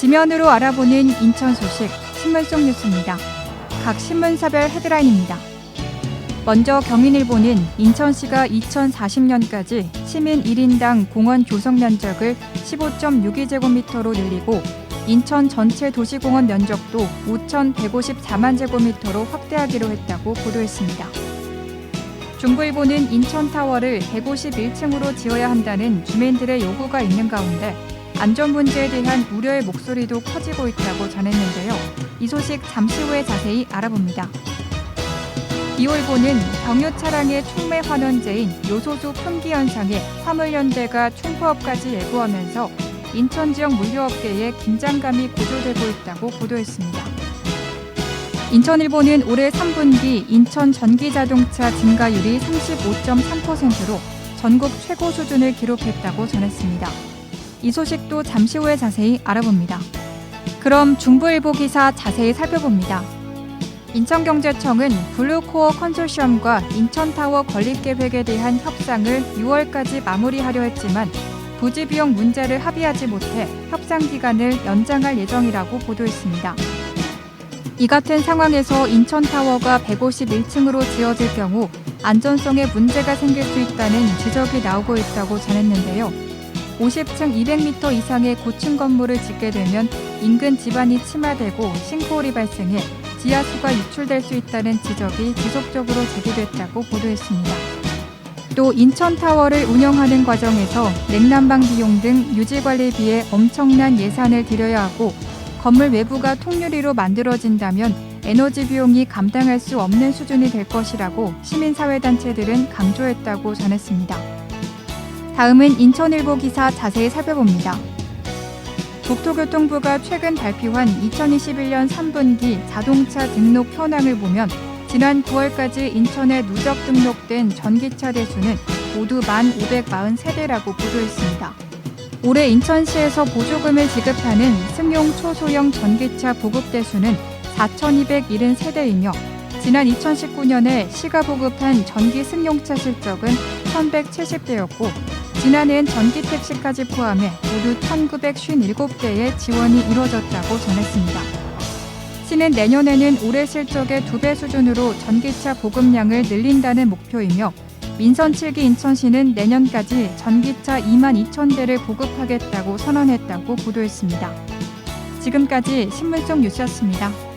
지면으로 알아보는 인천 소식, 신문 속 뉴스입니다. 각 신문사별 헤드라인입니다. 먼저 경인일보는 인천시가 2040년까지 시민 1인당 공원 조성 면적을 15.62제곱미터로 늘리고 인천 전체 도시공원 면적도 5,154만 제곱미터로 확대하기로 했다고 보도했습니다. 중부일보는 인천타워를 151층으로 지어야 한다는 주민들의 요구가 있는 가운데 안전 문제에 대한 우려의 목소리도 커지고 있다고 전했는데요. 이 소식 잠시 후에 자세히 알아봅니다. 기호일보는 경유 차량의 촉매 환원제인 요소수 품귀 현상에 화물연대가 총파업까지 예고하면서 인천 지역 물류업계에 긴장감이 고조되고 있다고 보도했습니다. 인천일보는 올해 3분기 인천 전기자동차 증가율이 35.3%로 전국 최고 수준을 기록했다고 전했습니다. 이 소식도 잠시 후에 자세히 알아봅니다. 그럼 중부일보 기사 자세히 살펴봅니다. 인천경제청은 블루코어 컨소시엄과 인천타워 건립계획에 대한 협상을 6월까지 마무리하려 했지만 부지 비용 문제를 합의하지 못해 협상 기간을 연장할 예정이라고 보도했습니다. 이 같은 상황에서 인천타워가 151층으로 지어질 경우 안전성에 문제가 생길 수 있다는 지적이 나오고 있다고 전했는데요. 50층 200m 이상의 고층 건물을 짓게 되면 인근 지반이 침하되고 싱크홀이 발생해 지하수가 유출될 수 있다는 지적이 지속적으로 제기됐다고 보도했습니다. 또 인천타워를 운영하는 과정에서 냉난방 비용 등 유지관리비에 엄청난 예산을 들여야 하고 건물 외부가 통유리로 만들어진다면 에너지 비용이 감당할 수 없는 수준이 될 것이라고 시민사회단체들은 강조했다고 전했습니다. 다음은 인천일보 기사 자세히 살펴봅니다. 국토교통부가 최근 발표한 2021년 3분기 자동차 등록 현황을 보면 지난 9월까지 인천에 누적 등록된 전기차 대수는 모두 1,543대라고 보도했습니다. 올해 인천시에서 보조금을 지급하는 승용 초소형 전기차 보급 대수는 4,273대이며 지난 2019년에 시가 보급한 전기 승용차 실적은 1,170대였고 지난해엔 전기 택시까지 포함해 모두 1,957대의 지원이 이루어졌다고 전했습니다. 시는 내년에는 올해 실적의 2배 수준으로 전기차 보급량을 늘린다는 목표이며 민선 7기 인천시는 내년까지 전기차 22,000대를 보급하겠다고 선언했다고 보도했습니다. 지금까지 신문 속 뉴스였습니다.